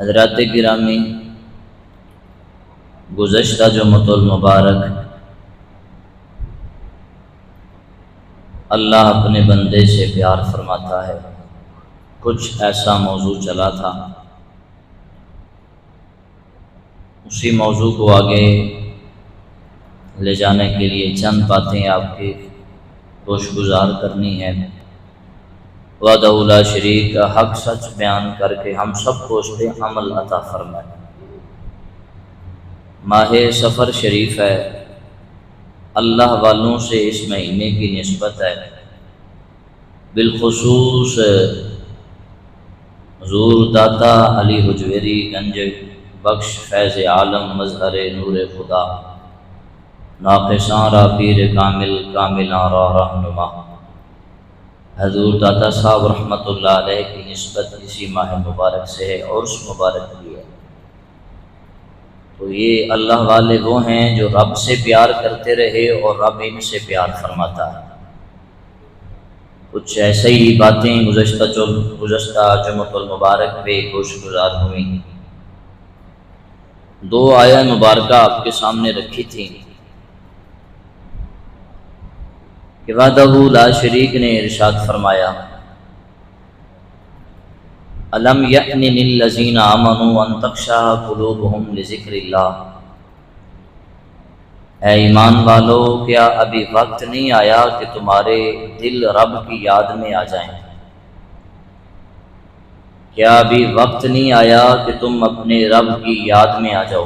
حضرات گرامی، گزشتہ جمعۃ المبارک اللہ اپنے بندے سے پیار فرماتا ہے۔ کچھ ایسا موضوع چلا تھا، اسی موضوع کو آگے لے جانے کے لیے چند باتیں آپ کی گوشگزار کرنی ہے۔ وحدہ لا شریک کا حق سچ بیان کر کے ہم سب کو اس پہ عمل عطا فرمائے۔ ماہ سفر شریف ہے، اللہ والوں سے اس مہینے کی نسبت ہے، بالخصوص حضور داتا علی حجویری گنج بخش فیض عالم مظہر نور خدا ناقصاں را پیر کامل کاملاں را رہنما حضور داتا صاحب رحمۃ اللہ علیہ کی نسبت اسی ماہ مبارک سے ہے اور اس مبارک بھی ہے۔ تو یہ اللہ والے وہ ہیں جو رب سے پیار کرتے رہے اور رب ان سے پیار فرماتا ہے۔ کچھ ایسے ہی باتیں گزشتہ جمعۃ المبارک پہ گوشگزار ہوئیں۔ دو آیہ مبارکہ آپ کے سامنے رکھی تھی کہ وحدہ لا شریک نے ارشاد فرمایا، الم یأن للذین آمنوا ان تخشع قلوبہم لذکر اللہ، اے ایمان والو کیا ابھی وقت نہیں آیا کہ تمہارے دل رب کی یاد میں آ جائیں؟ کیا ابھی وقت نہیں آیا کہ تم اپنے رب کی یاد میں آ جاؤ؟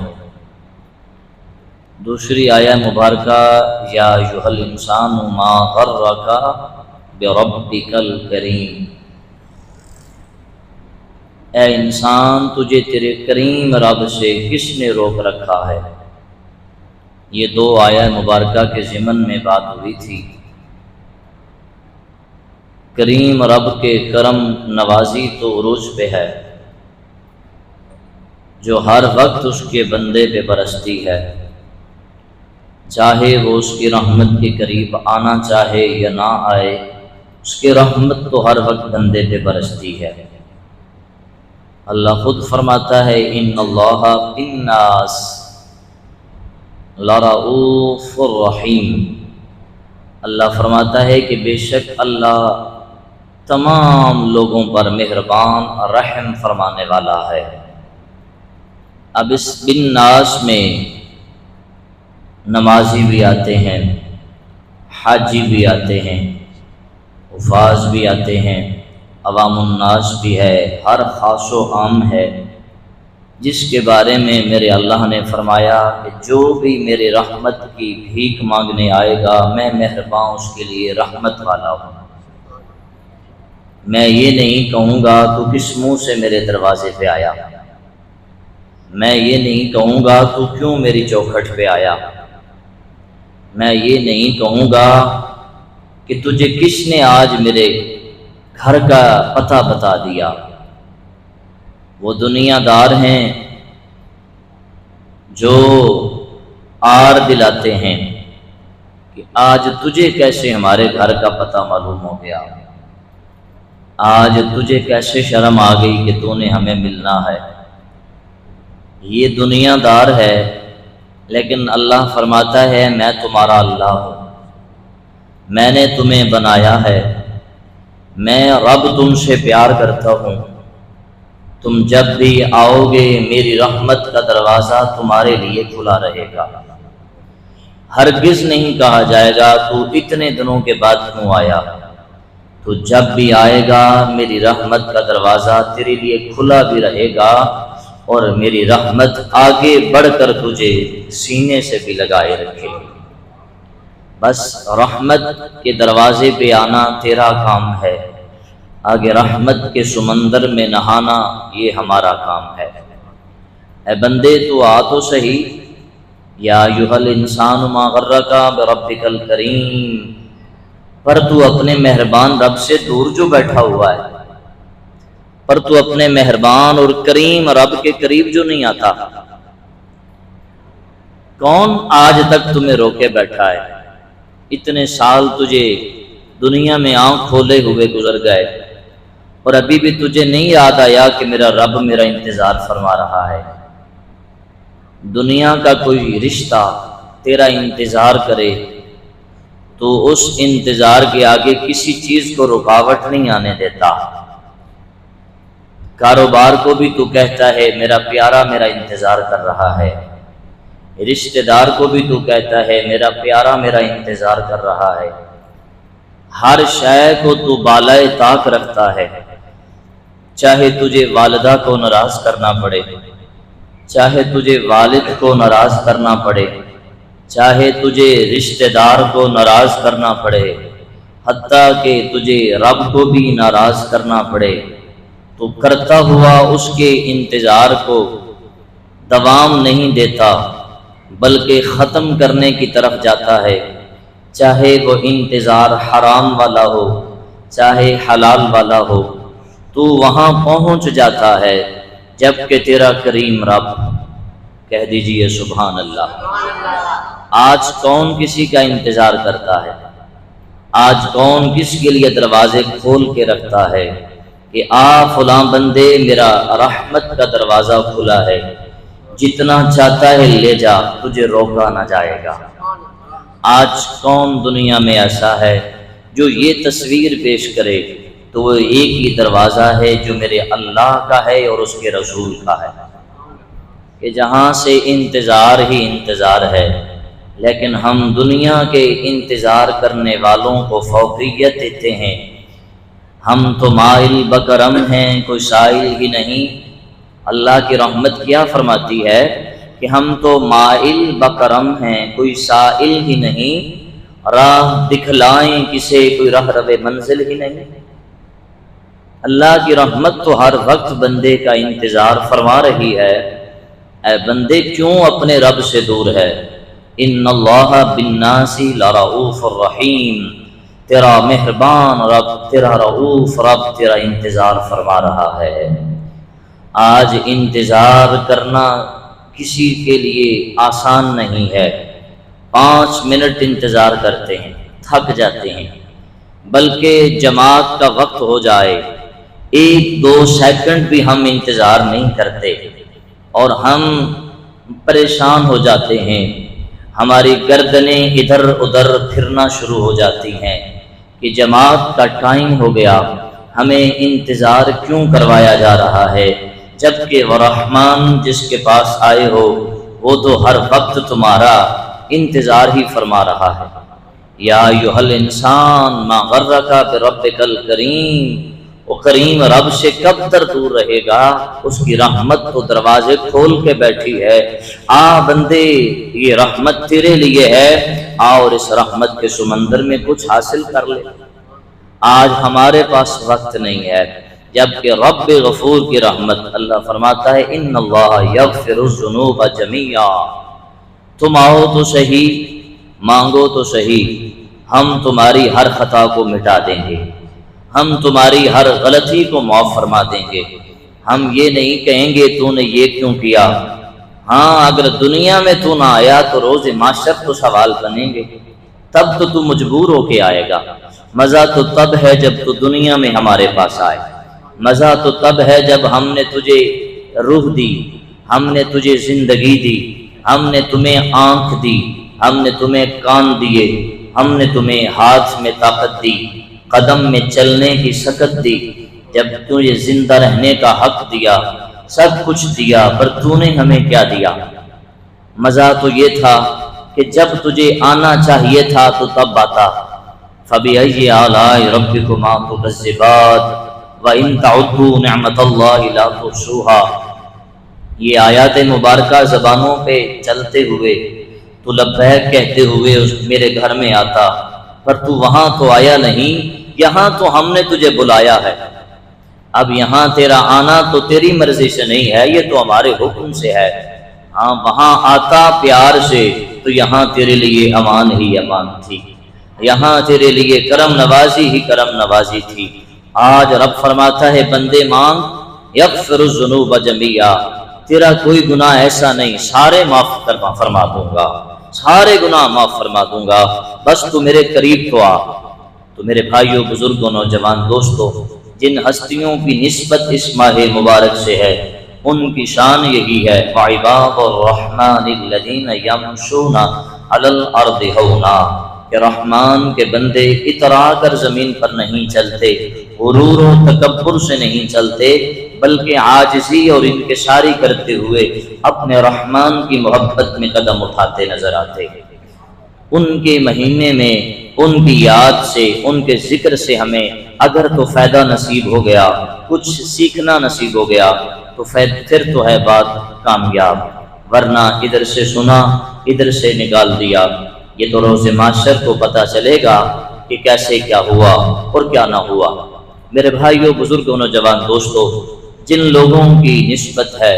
دوسری آیہ مبارکہ، یا ایھا الانسان ما غرک بربک الکریم، اے انسان تجھے تیرے کریم رب سے کس نے روک رکھا ہے؟ یہ دو آیہ مبارکہ کے ضمن میں بات ہوئی تھی۔ کریم رب کے کرم نوازی تو عروج پہ ہے، جو ہر وقت اس کے بندے پہ برستی ہے، چاہے وہ اس کی رحمت کے قریب آنا چاہے یا نہ آئے، اس کی رحمت تو ہر وقت بندے پہ برستی ہے۔ اللہ خود فرماتا ہے، ان اللہ بالناس لرؤوف الرحیم، اللہ فرماتا ہے کہ بے شک اللہ تمام لوگوں پر مہربان اور رحم فرمانے والا ہے۔ اب اس بالناس میں نمازی بھی آتے ہیں، حاجی بھی آتے ہیں، حفاظ بھی آتے ہیں، عوام الناس بھی ہے، ہر خاص و عام ہے، جس کے بارے میں میرے اللہ نے فرمایا کہ جو بھی میرے رحمت کی بھیک مانگنے آئے گا میں مہربان اس کے لیے رحمت والا ہوں۔ میں یہ نہیں کہوں گا تو کس منہ سے میرے دروازے پہ آیا، میں یہ نہیں کہوں گا تو کیوں میری چوکھٹ پہ آیا، میں یہ نہیں کہوں گا کہ تجھے کس نے آج میرے گھر کا پتہ بتا دیا۔ وہ دنیا دار ہیں جو آر دلاتے ہیں کہ آج تجھے کیسے ہمارے گھر کا پتہ معلوم ہو گیا، آج تجھے کیسے شرم آ گئی کہ تو نے ہمیں ملنا ہے۔ یہ دنیا دار ہے، لیکن اللہ فرماتا ہے میں تمہارا اللہ ہوں، میں نے تمہیں بنایا ہے، میں رب تم سے پیار کرتا ہوں، تم جب بھی آؤ گے میری رحمت کا دروازہ تمہارے لیے کھلا رہے گا۔ ہرگز نہیں کہا جائے گا تو اتنے دنوں کے بعد کیوں آیا، تو جب بھی آئے گا میری رحمت کا دروازہ تیرے لیے کھلا بھی رہے گا، اور میری رحمت آگے بڑھ کر تجھے سینے سے بھی لگائے رکھے گی۔ بس رحمت کے دروازے پہ آنا تیرا کام ہے، آگے رحمت کے سمندر میں نہانا یہ ہمارا کام ہے۔ اے بندے تو آ تو صحیح، یا ایھا الانسان ما غرک بربک الکریم، پر تو اپنے مہربان رب سے دور جو بیٹھا ہوا ہے، پر تو اپنے مہربان اور کریم رب کے قریب جو نہیں آتا، کون آج تک تمہیں روکے بیٹھا ہے؟ اتنے سال تجھے دنیا میں آنکھ کھولے ہوئے گزر گئے، اور ابھی بھی تجھے نہیں یاد آیا کہ میرا رب میرا انتظار فرما رہا ہے۔ دنیا کا کوئی رشتہ تیرا انتظار کرے تو اس انتظار کے آگے کسی چیز کو رکاوٹ نہیں آنے دیتا۔ کاروبار کو بھی تو کہتا ہے میرا پیارا میرا انتظار کر رہا ہے، رشتہ دار کو بھی تو کہتا ہے میرا پیارا میرا انتظار کر رہا ہے، ہر شے کو تو بالائے طاق رکھتا ہے، چاہے تجھے والدہ کو ناراض کرنا پڑے، چاہے تجھے والد کو ناراض کرنا پڑے، چاہے تجھے رشتہ دار کو ناراض کرنا پڑے، حتیٰ کہ تجھے رب کو بھی ناراض کرنا پڑے، تو کرتا ہوا اس کے انتظار کو دوام نہیں دیتا بلکہ ختم کرنے کی طرف جاتا ہے، چاہے وہ انتظار حرام والا ہو چاہے حلال والا ہو، تو وہاں پہنچ جاتا ہے جبکہ تیرا کریم رب، کہہ دیجئے سبحان اللہ۔ آج کون کسی کا انتظار کرتا ہے؟ آج کون کس کے لیے دروازے کھول کے رکھتا ہے کہ آ فلاں بندے میرا رحمت کا دروازہ کھلا ہے، جتنا چاہتا ہے لے جا، تجھے روکا نہ جائے گا۔ آج کون دنیا میں ایسا ہے جو یہ تصویر پیش کرے تو وہ ایک ہی دروازہ ہے جو میرے اللہ کا ہے اور اس کے رسول کا ہے، کہ جہاں سے انتظار ہی انتظار ہے، لیکن ہم دنیا کے انتظار کرنے والوں کو فوقیت دیتے ہیں۔ ہم تو مائل بکرم ہیں، کوئی سائل ہی نہیں۔ اللہ کی رحمت کیا فرماتی ہے کہ ہم تو مائل بکرم ہیں، کوئی سائل ہی نہیں، راہ دکھلائیں کسے، کوئی رہرو منزل ہی نہیں۔ اللہ کی رحمت تو ہر وقت بندے کا انتظار فرما رہی ہے، اے بندے کیوں اپنے رب سے دور ہے؟ ان اللہ بالناس لرؤوف الرحیم، تیرا مہربان رب، تیرا رؤوف رب تیرا انتظار فرما رہا ہے۔ آج انتظار کرنا کسی کے لیے آسان نہیں ہے۔ 5 منٹ انتظار کرتے ہیں تھک جاتے ہیں، بلکہ جماعت کا وقت ہو جائے 1-2 سیکنڈ بھی ہم انتظار نہیں کرتے اور ہم پریشان ہو جاتے ہیں، ہماری گردنیں ادھر ادھر پھرنا شروع ہو جاتی ہیں کہ جماعت کا ٹائم ہو گیا، ہمیں انتظار کیوں کروایا جا رہا ہے، جبکہ وہ رحمان جس کے پاس آئے ہو وہ تو ہر وقت تمہارا انتظار ہی فرما رہا ہے۔ یا ایھا الانسان ما غرک بربک الکریم، وہ کریم رب سے کب تک دور رہے گا؟ اس کی رحمت تو دروازے کھول کے بیٹھی ہے، آ بندے یہ رحمت تیرے لیے ہے، آ اور اس رحمت کے سمندر میں کچھ حاصل کر لے۔ آج ہمارے پاس وقت نہیں ہے، جبکہ رب غفور کی رحمت، اللہ فرماتا ہے ان اللہ یغفر الذنوب جمیعا، تم آؤ تو صحیح، مانگو تو صحیح، ہم تمہاری ہر خطا کو مٹا دیں گے، ہم تمہاری ہر غلطی کو معاف فرما دیں گے۔ ہم یہ نہیں کہیں گے تو نے یہ کیوں کیا، ہاں اگر دنیا میں تو نہ آیا تو روز معاشر تو سوال بنیں گے، تب تو مجبور ہو کے آئے گا۔ مزہ تو تب ہے جب تو دنیا میں ہمارے پاس آئے، مزہ تو تب ہے جب ہم نے تجھے روح دی، ہم نے تجھے زندگی دی، ہم نے تمہیں آنکھ دی، ہم نے تمہیں کان دیے، ہم نے تمہیں ہاتھ میں طاقت دی، قدم میں چلنے کی سکت دی، جب تجھے زندہ رہنے کا حق دیا، سب کچھ دیا، پر تو نے ہمیں کیا دیا؟ مزہ تو یہ تھا کہ جب تجھے آنا چاہیے تھا تو تب آتا۔ فَبِأَيِّ آلَاءِ رَبِّكُمَا تُكَذِّبَانِ وَإِن تَعُدُّوا نِعْمَتَ اللَّهِ لَا تُحْصُوهَا۔ یہ آیات مبارکہ زبانوں پہ چلتے ہوئے تو لبیک کہتے ہوئے میرے گھر میں آتا، پر تو وہاں تو آیا نہیں، یہاں تو ہم نے تجھے بلایا ہے۔ اب یہاں تیرا آنا تو تیری مرضی سے نہیں ہے، یہ تو ہمارے حکم سے ہے۔ ہاں وہاں آتا پیار سے تو یہاں تیرے لیے امان ہی امان تھی، یہاں تیرے لیے کرم نوازی ہی کرم نوازی تھی۔ آج رب فرماتا ہے بندے مانگ، یغفر الذنوب جمیعا، تیرا کوئی گناہ ایسا نہیں، سارے معاف فرما دوں گا، سارے گناہ معاف فرما دوں گا، بس تو میرے قریب تو آ۔ تو میرے بھائیوں، بزرگوں، نوجوان دوستو، جن ہستیوں کی نسبت اس ماہ مبارک سے ہے ان کی شان یہی ہے، وَعِبَادُ الرَّحْمَنِ الَّذِينَ يَمْشُونَ عَلَى الْأَرْضِ هَوْنًا، کہ رحمان کے بندے اترا کر زمین پر نہیں چلتے، غرور و تکبر سے نہیں چلتے، بلکہ عاجزی اور انکساری کرتے ہوئے اپنے رحمان کی محبت میں قدم اٹھاتے نظر آتے۔ ان کے مہینے میں ان کی یاد سے، ان کے ذکر سے ہمیں اگر تو فائدہ نصیب ہو گیا، کچھ سیکھنا نصیب ہو گیا تو پھر تو ہے بات کامیاب، ورنہ ادھر سے سنا ادھر سے نکال دیا، یہ تو روز معاشر کو پتہ چلے گا کہ کیسے کیا ہوا اور کیا نہ ہوا۔ میرے بھائیوں، بزرگوں، نوجوان دوستو، جن لوگوں کی نسبت ہے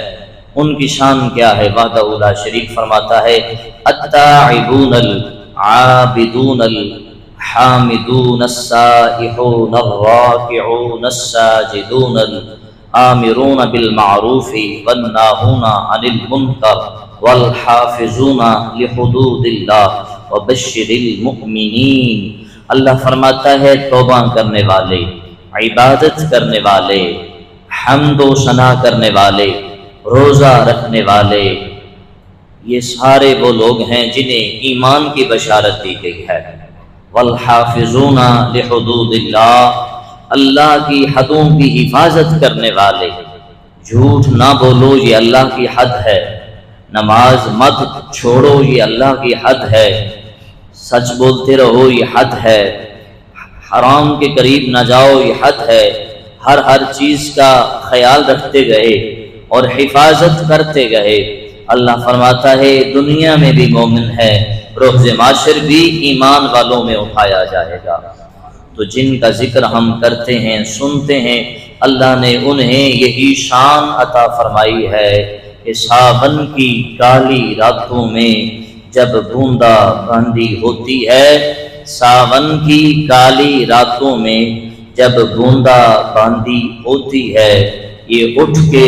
ان کی شان کیا ہے؟ وحدہ لا شریک فرماتا ہے، التائبون العابدون الحامدون السائحون الراکعون الساجدون الآمرون بالمعروف والناہون عن المنکر والحافظون لحدود اللہ وبشر المؤمنین۔ اللہ فرماتا ہے توبہ کرنے والے، عبادت کرنے والے، حمد و ثنا کرنے والے، روزہ رکھنے والے، یہ سارے وہ لوگ ہیں جنہیں ایمان کی بشارت دی گئی ہے۔ والحافظون لحدود اللہ، اللہ کی حدوں کی حفاظت کرنے والے، جھوٹ نہ بولو یہ اللہ کی حد ہے، نماز مت چھوڑو یہ اللہ کی حد ہے، سچ بولتے رہو یہ حد ہے، حرام کے قریب نہ جاؤ یہ حد ہے، ہر چیز کا خیال رکھتے گئے اور حفاظت کرتے گئے۔ اللہ فرماتا ہے دنیا میں بھی مومن ہے، روز معاشر بھی ایمان والوں میں اٹھایا جائے گا۔ تو جن کا ذکر ہم کرتے ہیں، سنتے ہیں، اللہ نے انہیں یہی شان عطا فرمائی ہے کہ ساون کی کالی راتوں میں جب بوندا باندی ہوتی ہے، ساون کی کالی راتوں میں جب بوندا باندی ہوتی ہے، یہ اٹھ کے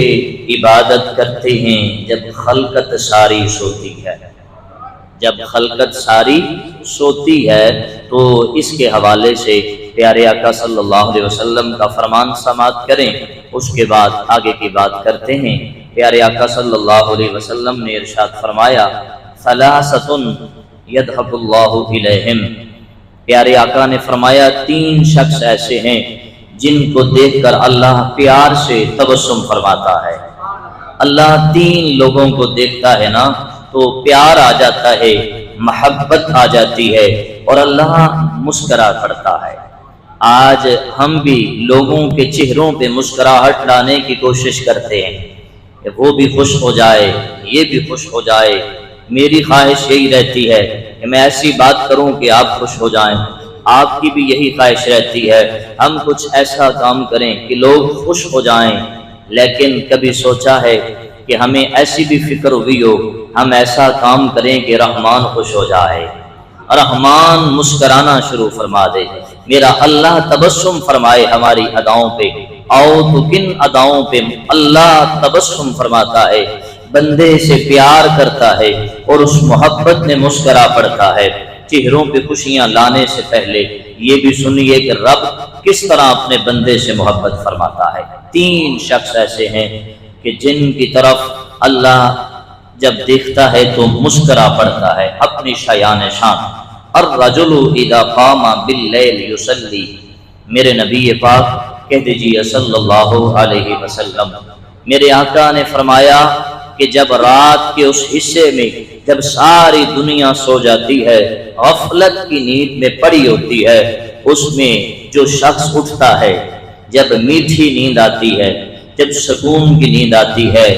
عبادت کرتے ہیں جب خلقت ساری سوتی ہے۔ جب خلقت ساری سوتی ہے تو اس کے حوالے سے پیارے آقا صلی اللہ علیہ وسلم کا فرمان سماعت کریں، اس کے بعد آگے کی بات کرتے ہیں۔ پیارے آقا صلی اللہ علیہ وسلم نے ارشاد فرمایا، ثلاثۃ یذھب اللہ الیہم، پیارے آقا نے فرمایا 3 شخص ایسے ہیں جن کو دیکھ کر اللہ پیار سے تبسم فرماتا ہے۔ اللہ 3 لوگوں کو دیکھتا ہے نا تو پیار آ جاتا ہے، محبت آ جاتی ہے اور اللہ مسکرا کرتا ہے۔ آج ہم بھی لوگوں کے چہروں پہ مسکراہٹ لانے کی کوشش کرتے ہیں کہ وہ بھی خوش ہو جائے، یہ بھی خوش ہو جائے۔ میری خواہش یہی رہتی ہے کہ میں ایسی بات کروں کہ آپ خوش ہو جائیں، آپ کی بھی یہی خواہش رہتی ہے ہم کچھ ایسا کام کریں کہ لوگ خوش ہو جائیں، لیکن کبھی سوچا ہے کہ ہمیں ایسی بھی فکر ہوئی ہو ہم ایسا کام کریں کہ رحمان خوش ہو جائے، رحمان مسکرانا شروع فرما دے، میرا اللہ تبسم فرمائے ہماری اداؤں پہ۔ آؤ تو کن اداؤں پہ اللہ تبسم فرماتا ہے، بندے سے پیار کرتا ہے اور اس محبت میں مسکرا پڑتا ہے۔ چہروں پہ خوشیاں لانے سے پہلے یہ بھی سنیے کہ رب کس طرح اپنے بندے سے محبت فرماتا ہے۔ 3 شخص ایسے ہیں کہ جن کی طرف اللہ جب دیکھتا ہے تو مسکرا پڑتا ہے، اپنی شایان شان۔ الرجل اذا قام باللیل یصلی، میرے نبی پاک کہہ دیجیے صلی اللہ علیہ وسلم، میرے آقا نے فرمایا کہ جب رات کے اس حصے میں جب ساری دنیا سو جاتی ہے، غفلت کی نیند میں پڑی ہوتی ہے، اس میں جو شخص اٹھتا ہے، جب میٹھی نیند آتی ہے، جب سکون کی نیند آتی ہے،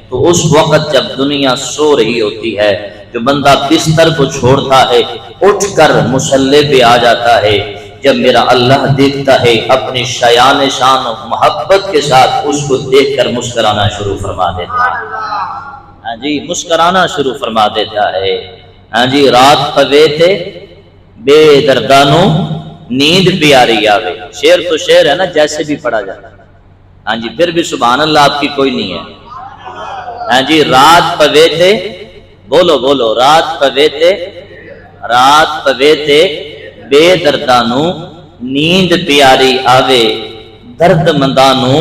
تو اس وقت جب دنیا سو رہی ہوتی ہے، جو بندہ بستر کو چھوڑتا ہے، اٹھ کر مصلی پہ آ جاتا ہے، جب میرا اللہ دیکھتا ہے اپنی شایان شان و محبت کے ساتھ اس کو دیکھ کر مسکرانا شروع فرما دیتا ہے۔ ہاں جی، مسکرانا شروع فرما دیتا ہے۔ ہاں جی، رات پوے تے بے دردانوں نیند پیاری آوے، شعر تو شعر ہے نا، جیسے بھی پڑھا جاتا ہے۔ ہاں جی، پھر بھی سبحان اللہ آپ کی کوئی نہیں ہے۔ ہاں جی، رات پوے تے، بولو بولو، رات پوے تے بے دردانوں نیند پیاری آوے، درد مندانو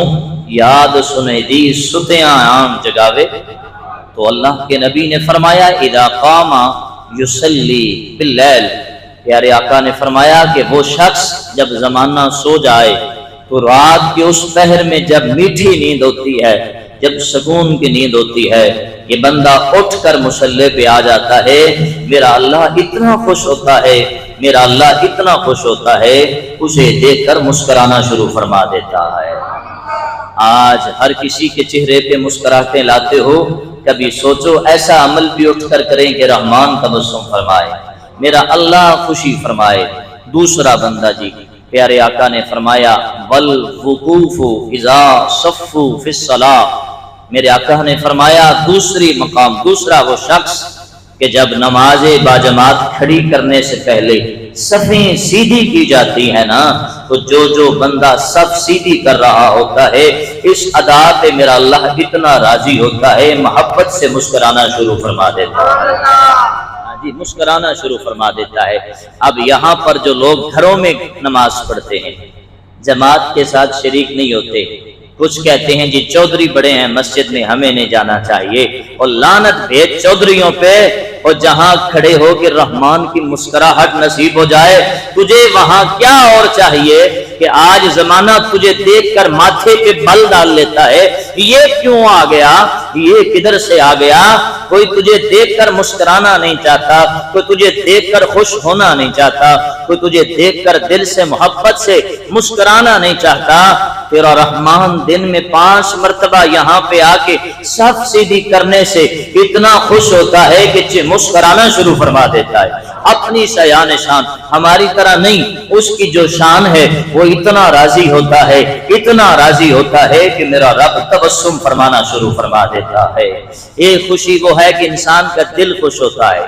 یاد سنے دی ستیاں عام جگاوے۔ تو اللہ کے نبی نے فرمایا اذا قام یصلی باللیل، پیارے آقا نے فرمایا کہ وہ شخص جب زمانہ سو جائے تو رات کے اس پہر میں جب میٹھی نیند ہوتی ہے، جب سکون کی نیند ہوتی ہے، یہ بندہ اٹھ کر مصلی پہ آ جاتا ہے، میرا اللہ اتنا خوش ہوتا ہے، میرا اللہ اتنا خوش ہوتا ہے، اسے دیکھ کر مسکرانا شروع فرما دیتا ہے۔ آج ہر کسی کے چہرے پہ مسکراہٹیں لاتے ہو، کبھی سوچو ایسا عمل بھی اٹھ کر کریں کہ رحمان تبسم فرمائے، میرا اللہ خوشی فرمائے۔ دوسرا بندہ جی، پیارے آقا نے فرمایا والوقوف اذا صفوا فی الصلاۃ، میرے آقا نے فرمایا دوسری مقام، دوسرا وہ شخص کہ جب نماز باجماعت کھڑی کرنے سے پہلے صفیں سیدھی کی جاتی ہے نا، تو جو بندہ صف سیدھی کر رہا ہوتا ہے، اس ادا پہ میرا اللہ اتنا راضی ہوتا ہے، محبت سے مسکرانا شروع فرما دیتا ہے، جی مسکرانا شروع فرما دیتا ہے۔ اب یہاں پر جو لوگ گھروں میں نماز پڑھتے ہیں، جماعت کے ساتھ شریک نہیں ہوتے، کچھ کہتے ہیں جی چودھری بڑے ہیں مسجد میں، ہمیں نہیں جانا چاہیے، اور لعنت بھیج چودھریوں پہ، اور جہاں کھڑے ہو کہ رحمان کی مسکراہٹ نصیب ہو جائے، تجھے وہاں کیا اور چاہیے کہ آج زمانہ تجھے دیکھ کر ماتھے پہ بل ڈال لیتا ہے، یہ کیوں آ گیا، یہ کدھر سے آ گیا، کوئی تجھے دیکھ کر مسکرانا نہیں چاہتا، کوئی تجھے دیکھ کر خوش ہونا نہیں چاہتا، کوئی تجھے دیکھ کر دل سے محبت سے مسکرانا نہیں چاہتا۔ تیرا رحمان دن میں 5 مرتبہ یہاں پہ آ کے صف سیدھی کرنے سے اتنا خوش ہوتا ہے کہ مسکرانا شروع فرما دیتا ہے۔ اپنی شایان شان ہماری طرح نہیں، اس کی جو شان ہے وہ اتنا راضی ہوتا ہے، اتنا راضی ہوتا ہے کہ میرا رب تبسم فرمانا شروع فرما دیتا ہے۔ ایک خوشی وہ ہے کہ انسان کا دل خوش ہوتا ہے،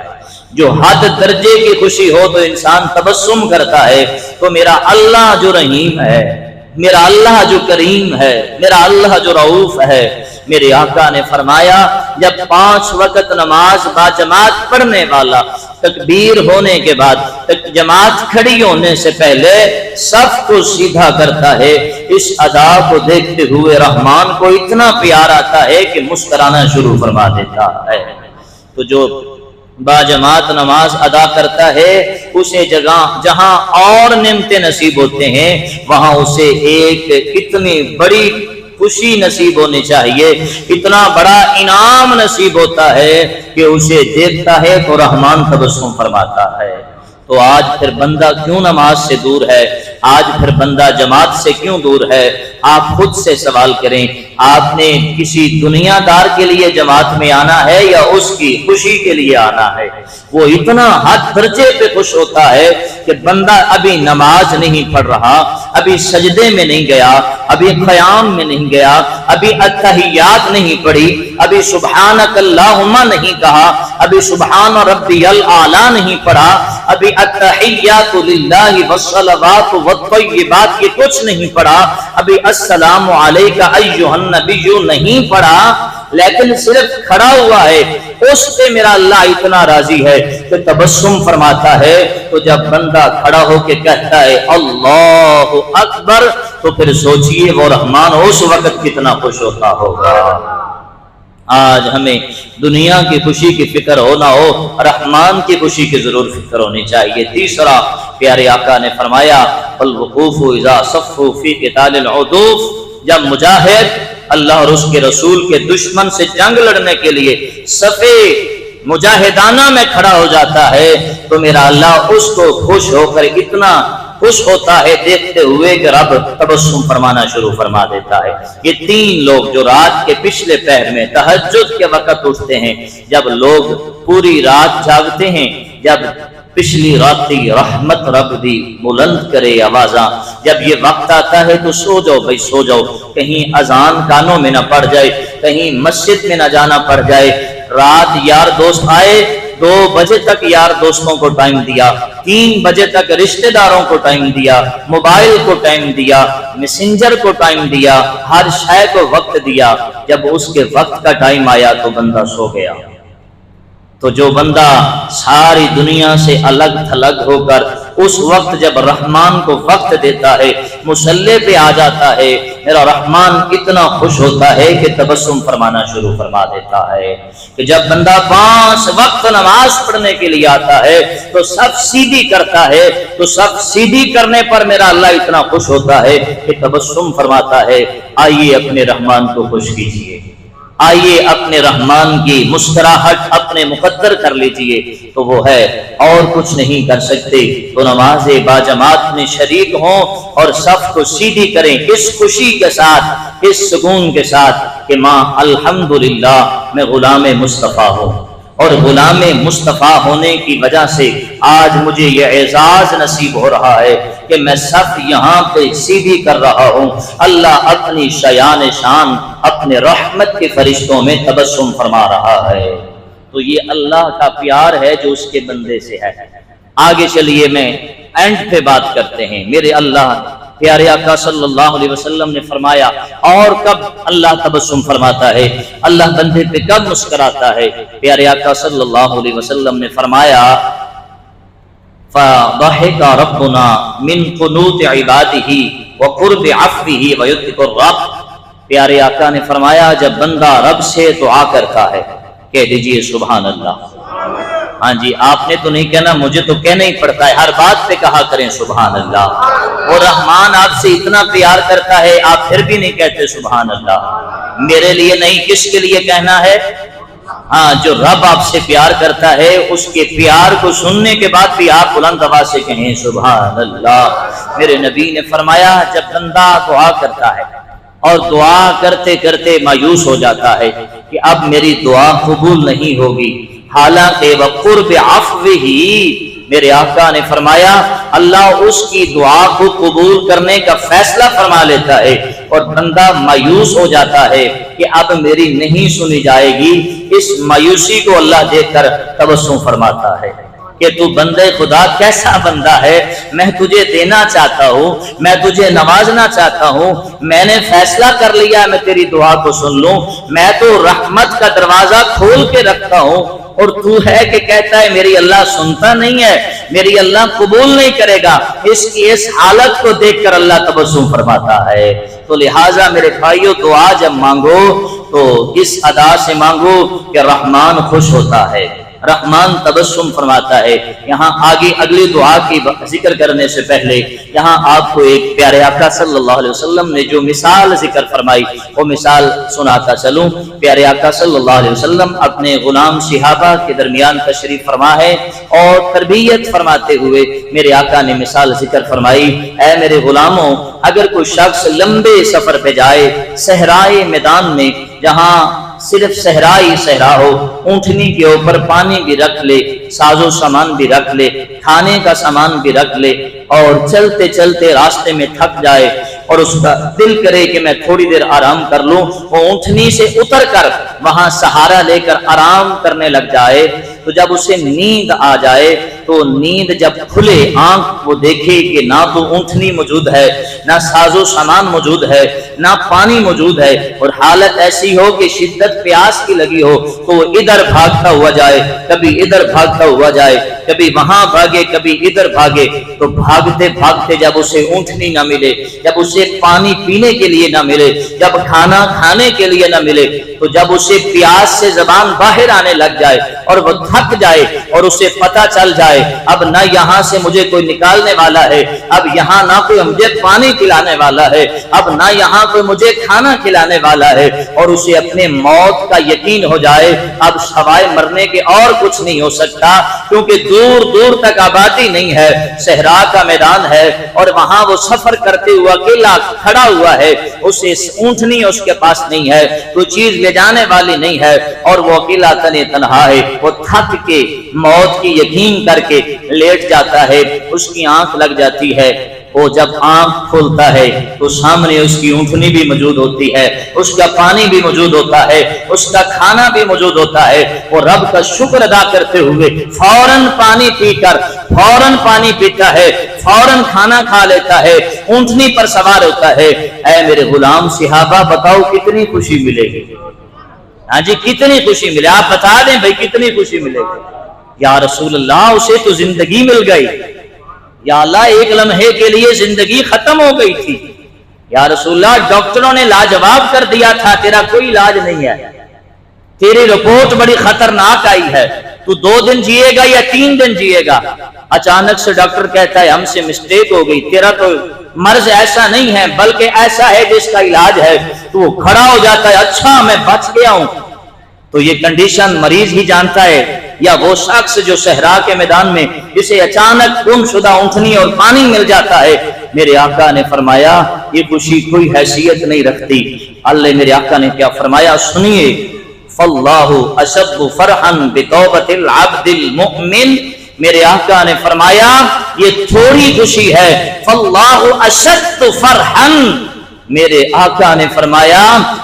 جو حد درجے کی خوشی ہو تو انسان تبسم کرتا ہے، تو میرا اللہ جو رحیم ہے، میرا اللہ جو کریم ہے، میرا اللہ جو رؤوف ہے، میرے آقا نے فرمایا جب 5 وقت نماز باجماعت پڑھنے والا تکبیر ہونے کے بعد جماعت کھڑی ہونے سے پہلے صف کو سیدھا کرتا ہے، اس ادا کو دیکھتے ہوئے رحمان کو اتنا پیار آتا ہے کہ مسکرانا شروع فرما دیتا ہے۔ تو جو باجماعت نماز ادا کرتا ہے، اسے جہاں اور نعمتیں نصیب ہوتے ہیں، وہاں اسے ایک اتنی بڑی خوشی نصیب ہونی چاہیے، اتنا بڑا انعام نصیب ہوتا ہے کہ اسے دیکھتا ہے تو رحمان تبسم فرماتا ہے۔ تو آج پھر بندہ کیوں نماز سے دور ہے، آج پھر بندہ جماعت سے کیوں دور ہے؟ آپ خود سے سوال کریں، آپ نے کسی دنیا دار کے لیے جماعت میں آنا ہے یا اس کی خوشی کے لیے آنا ہے؟ وہ اتنا حد درجے پہ خوش ہوتا ہے کہ بندہ ابھی نماز نہیں پڑھ رہا، ابھی سجدے میں نہیں گیا، ابھی قیام میں نہیں گیا، ابھی اتحیات نہیں پڑھی، ابھی سبحانک اللہم نہیں کہا، ابھی سبحان ربی الاعلی نہیں پڑھا، ابھی التحیات للہ والصلوات والطیبات یہ کچھ نہیں پڑھا، ابھی السلام علیک ایھا النبی نہیں پڑھا، لیکن صرف کھڑا ہوا ہے، اس پہ میرا اللہ اتنا راضی ہے کہ تبسم فرماتا ہے۔ تو جب بندہ کھڑا ہو کے کہتا ہے اللہ اکبر، تو پھر سوچئے وہ رحمان اس وقت کتنا خوش ہوتا ہوگا۔ آج ہمیں دنیا کی خوشی کی فکر ہو نہ ہو، رحمان کی خوشی کی ضرور فکر ہونی چاہیے۔ تیسرا پیارے آقا نے فرمایا الوقوف اذا صفوا فی قتال العدوف، جب مجاہد اللہ اور اس کے رسول کے دشمن سے جنگ لڑنے کے لیے صفے مجاہدانہ میں کھڑا ہو جاتا ہے، تو میرا اللہ اس کو خوش ہو کر اتنا خوش ہوتا ہے دیکھتے ہوئے کہ رب تبسم فرمانا شروع فرما دیتا ہے۔ یہ 3 لوگ جو رات کے پچھلے پہر میں تہجد کے وقت اٹھتے ہیں، جب لوگ پوری رات جاگتے ہیں، جب پچھلی راتی رحمت رب دی بلند کرے آوازاں، جب یہ وقت آتا ہے تو سو جاؤ بھائی سو جاؤ، کہیں اذان کانوں میں نہ پڑ جائے، کہیں مسجد میں نہ جانا پڑ جائے۔ رات یار دوست آئے، 2 بجے تک یار دوستوں کو ٹائم دیا، 3 بجے تک رشتہ داروں کو ٹائم دیا، موبائل کو ٹائم دیا، میسنجر کو ٹائم دیا، ہر شے کو وقت دیا، جب اس کے وقت کا ٹائم آیا تو بندہ سو گیا۔ تو جو بندہ ساری دنیا سے الگ تھلگ ہو کر اس وقت جب رحمان کو وقت دیتا ہے، مصلی پہ آ جاتا ہے، میرا رحمان اتنا خوش ہوتا ہے کہ تبسم فرمانا شروع فرما دیتا ہے کہ جب بندہ 5 وقت نماز پڑھنے کے لیے آتا ہے تو سب سیدھی کرتا ہے، تو سب سیدھی کرنے پر میرا اللہ اتنا خوش ہوتا ہے کہ تبسم فرماتا ہے آئیے اپنے رحمان کو خوش کیجیے، آئیے اپنے رحمان کی مسکراہٹ اپنے مقدر کر لیجئے، تو وہ ہے اور کچھ نہیں کر سکتے تو نماز باجماعت میں شریک ہوں اور صف کو سیدھی کریں اس خوشی کے ساتھ، اس سکون کے ساتھ کہ ماں الحمدللہ میں غلام مصطفیٰ ہوں، اور غلام مصطفیٰ ہونے کی وجہ سے آج مجھے یہ اعزاز نصیب ہو رہا ہے کہ میں صف یہاں پہ سیدھی کر رہا ہوں، اللہ اپنی شیان شان اپنے رحمت کے فرشتوں میں تبسم فرما رہا ہے۔ تو یہ اللہ کا پیار ہے جو اس کے بندے سے ہے۔ آگے چلیے میں اینڈ پہ بات کرتے ہیں۔ میرے اللہ پیارے آقا صلی اللہ علیہ وسلم نے فرمایا اور کب اللہ تبسم فرماتا ہے، اللہ بندے پہ کب مسکراتا ہے؟ پیارے آقا صلی اللہ علیہ وسلم نے فرمایا فَضَحِكَ رَبُّنَا مِنْ قُنُوتِ عِبَادِهِ وَقُرْبِ عَفْوِهِ وَيُتِّقُ الرَّبِّ۔ پیارے آقا نے فرمایا جب بندہ رب سے دعا کرتا ہے، کہہ دیجئے سبحان اللہ۔ ہاں جی، آپ نے تو نہیں کہنا، مجھے تو کہنا ہی پڑتا ہے، ہر بات پہ کہا کریں سبحان اللہ۔ اور رحمان آپ سے اتنا پیار کرتا ہے آپ پھر بھی نہیں کہتے سبحان اللہ۔ میرے لیے نہیں، کس کے لیے کہنا ہے؟ ہاں، جو رب آپ سے پیار کرتا ہے اس کے پیار کو سننے کے بعد بھی آپ بلند آواز سے کہیں سبحان اللہ۔ میرے نبی نے فرمایا جب بندہ دعا کرتا ہے اور دعا کرتے کرتے مایوس ہو جاتا ہے کہ اب میری دعا قبول نہیں ہوگی، حالانکہ وقرب عفوہ، میرے آقا نے فرمایا اللہ اس کی دعا کو قبول کرنے کا فیصلہ فرما لیتا ہے، اور بندہ مایوس ہو جاتا ہے کہ اب میری نہیں سنی جائے گی، اس مایوسی کو اللہ دیکھ کر تبسم فرماتا ہے کہ تو بندے خدا کیسا بندہ ہے، میں تجھے دینا چاہتا ہوں، میں تجھے نوازنا چاہتا ہوں، میں نے فیصلہ کر لیا میں تیری دعا کو سن لوں، میں تو رحمت کا دروازہ کھول کے رکھتا ہوں، اور تو ہے کہ کہتا ہے میری اللہ سنتا نہیں ہے، میری اللہ قبول نہیں کرے گا۔ اس کی اس حالت کو دیکھ کر اللہ تبسم فرماتا ہے۔ تو لہٰذا میرے بھائیو دعا جب مانگو تو اس ادا سے مانگو کہ رحمان خوش ہوتا ہے، رحمان تبسم فرماتا ہے۔ یہاں آگے اگلی دعا کی ذکر کرنے سے پہلے یہاں آپ کو ایک پیارے آقا صلی اللہ علیہ وسلم نے جو مثال ذکر فرمائی وہ مثال سناتا چلوں۔ پیارے آقا صلی اللہ علیہ وسلم اپنے غلام صحابہ کے درمیان تشریف فرما ہے اور تربیت فرماتے ہوئے میرے آقا نے مثال ذکر فرمائی، اے میرے غلاموں، اگر کوئی شخص لمبے سفر پہ جائے صحرائے میدان میں، جہاں صرف صحرائی صحرا ہو، اونٹنی کے اوپر پانی بھی رکھ لے، ساز و سامان بھی رکھ لے، کھانے کا سامان بھی رکھ لے، اور چلتے چلتے راستے میں تھک جائے اور اس کا دل کرے کہ میں تھوڑی دیر آرام کر لوں، وہ اونٹنی سے اتر کر وہاں سہارا لے کر آرام کرنے لگ جائے، تو جب اسے نیند آ جائے تو نیند جب کھلے آنکھ وہ دیکھے کہ نہ تو اونٹنی موجود ہے، نہ ساز و سامان موجود ہے، نہ پانی موجود ہے، اور حالت ایسی ہو کہ شدت پیاس کی لگی ہو تو وہ ادھر بھاگتا ہوا جائے، کبھی ادھر بھاگتا ہوا جائے، کبھی وہاں بھاگے کبھی ادھر بھاگے، تو بھاگتے بھاگتے جب اسے اونٹنی نہ ملے، جب اسے پانی پینے کے لیے نہ ملے، جب کھانا کھانے کے لیے نہ ملے، تو جب اسے پیاس سے زبان باہر آنے لگ جائے اور وہ تھک جائے اور اسے پتہ چل جائے اب نہ یہاں سے مجھے کوئی نکالنے والا ہے، اب یہاں نہ کوئی مجھے پانی پلانے والا ہے، اب نہ یہاں کوئی مجھے کھانا کھلانے والا ہے، اور اسے اپنے موت کا یقین ہو جائے اب سوائے مرنے کے اور کچھ نہیں ہو سکتا، کیونکہ دور دور تک آبادی نہیں ہے، صحرا کا میدان ہے، اور وہاں وہ سفر کرتے ہوا اکیلا کھڑا ہوا ہے، اسے اونٹنی اس کے پاس نہیں ہے، کوئی چیز لے جانے والی نہیں ہے، اور وہ اکیلا تنے تنہا ہے، وہ تھک کے موت کی یقین کر کے لیٹ جاتا ہے، اس کی آنکھ لگ جاتی ہے، وہ جب آنکھ کھولتا ہے تو سامنے اس کی اونٹنی بھی موجود ہوتی ہے، اس کا پانی بھی موجود ہوتا ہے، اس کا کھانا بھی موجود ہوتا ہے، وہ رب کا شکر ادا کرتے ہوئے فوراً پانی پی کر فوراً پانی پیتا ہے، فوراً کھانا کھا لیتا ہے، اونٹنی پر سوار ہوتا ہے۔ اے میرے غلام صحابہ بتاؤ کتنی خوشی ملے گی؟ ہاں جی کتنی خوشی ملے؟ آپ بتا دیں بھائی کتنی خوشی ملے گی؟ یا رسول اللہ اسے تو زندگی مل گئی، یا اللہ ایک لمحے کے لیے زندگی ختم ہو گئی تھی، یا رسول اللہ ڈاکٹروں نے لاجواب کر دیا تھا تیرا کوئی علاج نہیں ہے، تیری رپورٹ بڑی خطرناک آئی ہے، تو 2 دن جیے گا یا 3 دن جیے گا۔ اچانک سے ڈاکٹر کہتا ہے ہم سے مسٹیک ہو گئی، تیرا تو مرض ایسا نہیں ہے بلکہ ایسا ہے جس کا علاج ہے۔ تو وہ کھڑا ہو جاتا ہے، اچھا میں بچ گیا ہوں۔ تو یہ کنڈیشن مریض ہی جانتا ہے، یا وہ شخص جو صحرا کے میدان میں اسے اچانک گم شدہ اونٹنی اور پانی مل جاتا ہے۔ میرے آقا نے فرمایا یہ خوشی کوئی حیثیت نہیں رکھتی۔ اللہ میرے آقا نے کیا فرمایا سنیے، فاللہ اشد فرحا بتوبۃ العبد المؤمن۔ میرے آقا نے فرمایا یہ تھوڑی خوشی ہے، فاللہ اشد فرحا، میرے آقا نے فرمایا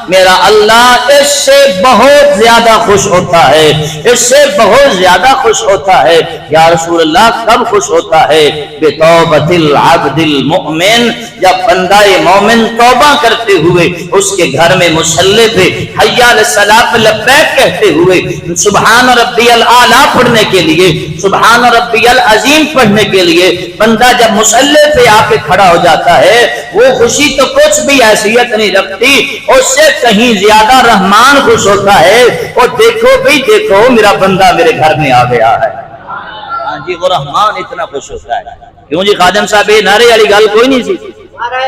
میرا اللہ اس سے بہت زیادہ خوش ہوتا ہے، اس سے بہت زیادہ خوش ہوتا ہے۔ یا رسول اللہ کب خوش ہوتا ہے؟ بتوبۃ العبد المؤمن، جب بندہ مومن توبہ کرتے ہوئے اس کے گھر میں مصلی پہ حی علی الصلاۃ لبیک کہتے ہوئے سبحان ربی الاعلیٰ پڑھنے کے لیے، سبحان ربی العظیم پڑھنے کے لیے بندہ جب مصلی پہ آ کے کھڑا ہو جاتا ہے، وہ خوشی تو کچھ بھی حیثیت نہیں رکھتی، اس سے کہیں زیادہ رحمان خوش ہوتا ہے۔ اور دیکھو بھی دیکھو میرا بندہ میرے گھر میں آ گیا ہے، ہاں جی وہ رحمان اتنا خوش ہوتا ہے۔ کیوں جی خادم صاحب یہ نعرے والی گل کوئی نہیں سی؟ نعرہ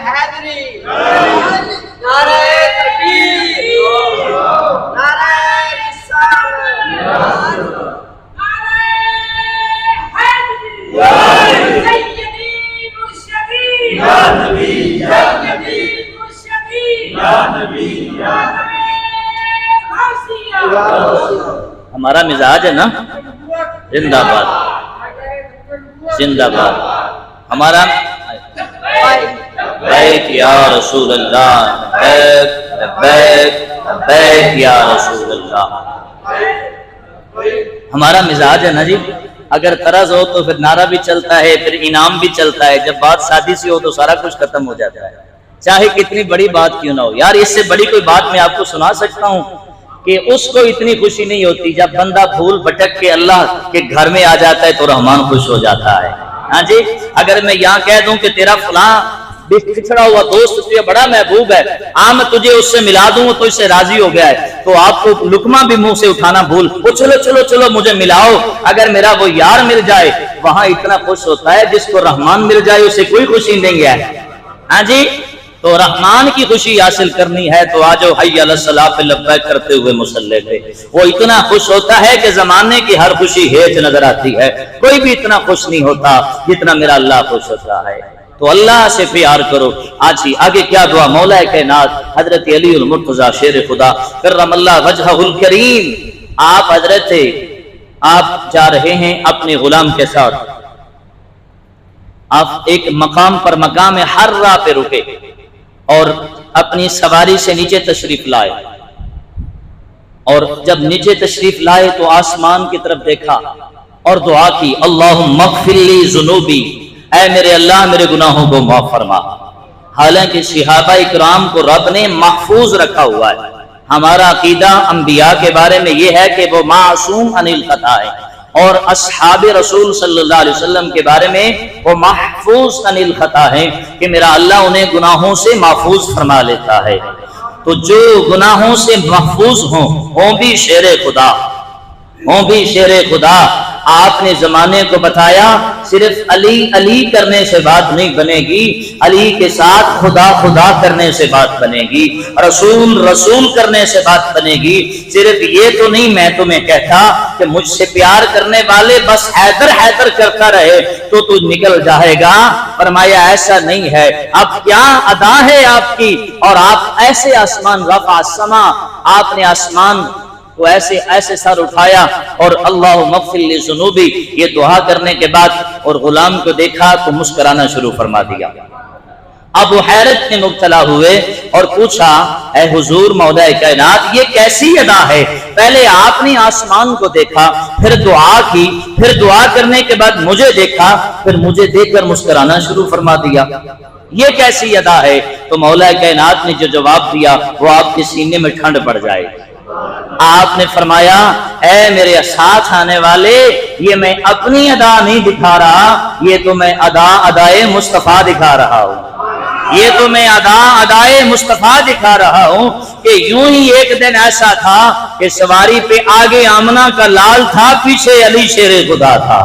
حیدری، نعرہ تکبیر، نعرہ رسالت، ہمارا مزاج ہے نا زندہ باد زندہ باد، ہمارا لبیک یا رسول اللہ، لبیک لبیک لبیک یا رسول اللہ، ہمارا مزاج ہے نا جی۔ اگر طرز ہو تو پھر نعرہ بھی چلتا ہے، پھر انعام بھی چلتا ہے، جب بات سادی سی ہو تو سارا کچھ ختم ہو جاتا ہے، چاہے کتنی بڑی بات کیوں نہ ہو۔ یار اس سے بڑی کوئی بات میں آپ کو سنا سکتا ہوں کہ اس کو اتنی خوشی نہیں ہوتی جب بندہ بھول بھٹک کے اللہ کے گھر میں آ جاتا ہے تو رحمان خوش ہو جاتا ہے۔ ہاں جی اگر میں یہاں کہہ دوں کہ تیرا فلاں بچھڑا ہوا دوست تجھے بڑا محبوب ہے، میں تجھے اس سے ملا دوں تو اس سے راضی ہو گیا ہے، تو آپ کو لقمہ بھی منہ سے اٹھانا بھول، وہ چلو چلو چلو مجھے ملاؤ، اگر میرا وہ یار مل جائے وہاں اتنا خوش ہوتا ہے، جس کو رحمان مل جائے اسے کوئی خوشی نہیں ہے۔ ہاں جی تو رحمان کی خوشی حاصل کرنی ہے تو آجو حی علی الصلاۃ پہ لبیک کرتے ہوئے مصلی پہ۔ وہ اتنا خوش ہوتا ہے کہ زمانے کی ہر خوشی ہیچ نظر آتی ہے، کوئی بھی اتنا خوش نہیں ہوتا جتنا میرا اللہ خوش ہوتا ہے۔ تو اللہ سے پیار کرو۔ آج ہی آگے کیا دعا، مولا کائنات حضرت علی المرتضیٰ شیر خدا کرم اللہ وجہہ الکریم، آپ حضرت آپ جا رہے ہیں اپنے غلام کے ساتھ، آپ ایک مقام پر مقام حرہ پہ رکے اور اپنی سواری سے نیچے تشریف لائے، اور جب نیچے تشریف لائے تو آسمان کی طرف دیکھا اور دعا کی، اللہم اغفر لی ذنوبی، اے میرے اللہ میرے گناہوں کو معاف فرما۔ حالانکہ صحابہ اکرام کو رب نے محفوظ رکھا ہوا ہے، ہمارا عقیدہ انبیاء کے بارے میں یہ ہے کہ وہ معصوم عن الخطا ہے، اور اصحاب رسول صلی اللہ علیہ وسلم کے بارے میں وہ محفوظ عن الخطا ہے کہ میرا اللہ انہیں گناہوں سے محفوظ فرما لیتا ہے۔ تو جو گناہوں سے محفوظ ہوں بھی شیر خدا، ہوں بھی شیر خدا۔ آپ نے زمانے کو بتایا صرف علی علی کرنے سے بات نہیں بنے گی، علی کے ساتھ خدا خدا کرنے سے بات بنے گی، رسول رسول کرنے سے بات بنے گی۔ صرف یہ تو نہیں میں تمہیں کہتا کہ مجھ سے پیار کرنے والے بس حیدر حیدر کرتا رہے تو تو نکل جائے گا، فرمایا ایسا نہیں ہے۔ اب کیا ادا ہے آپ کی، اور آپ ایسے آسمان رفع السما، آپ نے آسمان تو ایسے سر اٹھایا اور اللہم اغفر لی ذنوبی یہ دعا کرنے کے بعد اور غلام کو دیکھا تو مسکرانا شروع فرما دیا۔ اب وہ حیرت میں مبتلا ہوئے اور پوچھا، اے حضور مولا کائنات یہ کیسی ادا ہے، پہلے آپ نے آسمان کو دیکھا، پھر دعا کی، پھر دعا کرنے کے بعد مجھے دیکھا، پھر مجھے دیکھ کر مسکرانا شروع فرما دیا، یہ کیسی ادا ہے؟ تو مولا کائنات نے جو جواب دیا وہ آپ کے سینے میں ٹھنڈ پڑ جائے۔ آپ نے فرمایا، اے میرے ساتھ آنے والے یہ میں اپنی ادا نہیں دکھا رہا، یہ تو میں ادائے مصطفیٰ دکھا رہا ہوں، یہ تو میں ادائے مصطفیٰ دکھا رہا ہوں کہ یوں ہی ایک دن ایسا تھا کہ سواری پہ آگے آمنہ کا لال تھا، پیچھے علی شیر خدا تھا،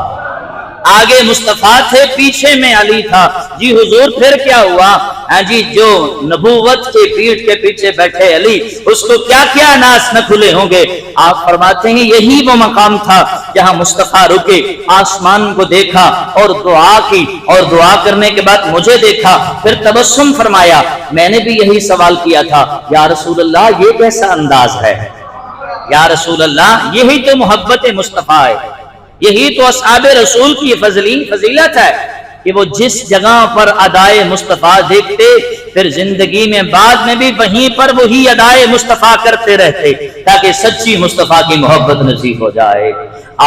آگے مصطفیٰ تھے، پیچھے میں علی تھا۔ جی حضور پھر کیا ہوا؟ جی جو نبوت کے پیٹھ کے پیچھے بیٹھے علی، اس کو کیا کیا ناس نہ کھلے ہوں گے۔ آپ فرماتے ہیں یہی وہ مقام تھا جہاں مصطفیٰ رکے، آسمان کو دیکھا اور دعا کی، اور دعا کرنے کے بعد مجھے دیکھا، پھر تبسم فرمایا۔ میں نے بھی یہی سوال کیا تھا، یا رسول اللہ یہ کیسا انداز ہے؟ یا رسول اللہ یہی تو محبت مصطفیٰ ہے، یہی تو اصحاب رسول کی فضیلت ہے کہ وہ جس جگہ پر ادائے مصطفیٰ دیکھتے، پھر زندگی میں بعد میں بھی وہیں پر وہی ادائے مصطفیٰ کرتے رہتے تاکہ سچی مصطفیٰ کی محبت نصیب ہو جائے۔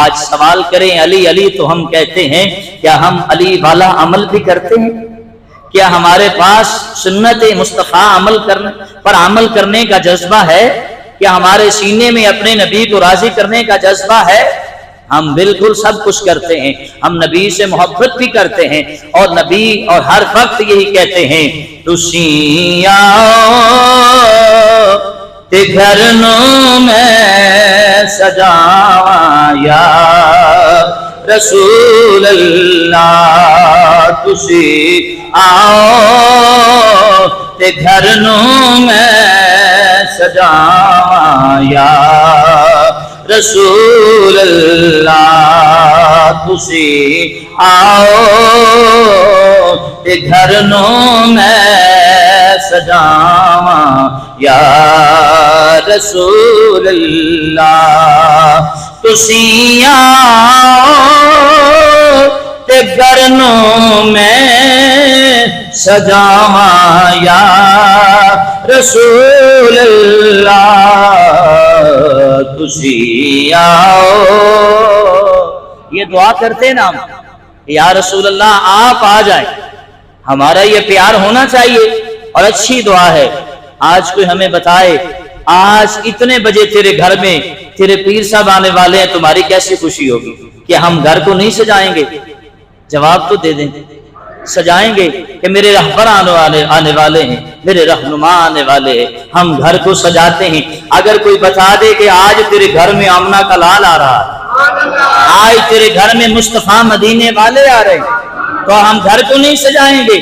آج سوال کریں علی علی تو ہم کہتے ہیں، کیا ہم علی والا عمل بھی کرتے ہیں؟ کیا ہمارے پاس سنت مصطفیٰ عمل کرنے کا جذبہ ہے؟ کیا ہمارے سینے میں اپنے نبی کو راضی کرنے کا جذبہ ہے؟ ہم بالکل سب کچھ کرتے ہیں، ہم نبی سے محبت بھی کرتے ہیں، اور نبی اور ہر وقت یہی کہتے ہیں، تسی آؤ تے گھر نو میں سجاواں یا رسول اللہ، تسی آؤ تے گھر نو میں سجاواں یا رسول اللہ، تسی آؤ تے گھر نو میں سجاواں یا رسول اللہ، تسی آؤ تے گھر نو میں سجاواں یا رسول اللہ، تسی آؤ۔ یہ دعا کرتے نا ہم، یا رسول اللہ آپ آ جائیں، ہمارا یہ پیار ہونا چاہیے، اور اچھی دعا ہے۔ آج کوئی ہمیں بتائے آج اتنے بجے تیرے گھر میں تیرے پیر صاحب آنے والے ہیں، تمہاری کیسی خوشی ہوگی؟ کہ ہم گھر کو نہیں سجائیں گے؟ جواب تو دے دیں، سجائیں گے کہ میرے رہبر آنے والے ہیں، میرے رہنما آنے والے ہیں، ہم گھر کو سجاتے ہیں۔ اگر کوئی بتا دے کہ آج تیرے گھر میں آمنہ کا لال آ رہا ہے، آج تیرے گھر میں مصطفیٰ مدینے والے آ رہے ہیں، تو ہم گھر کو نہیں سجائیں گے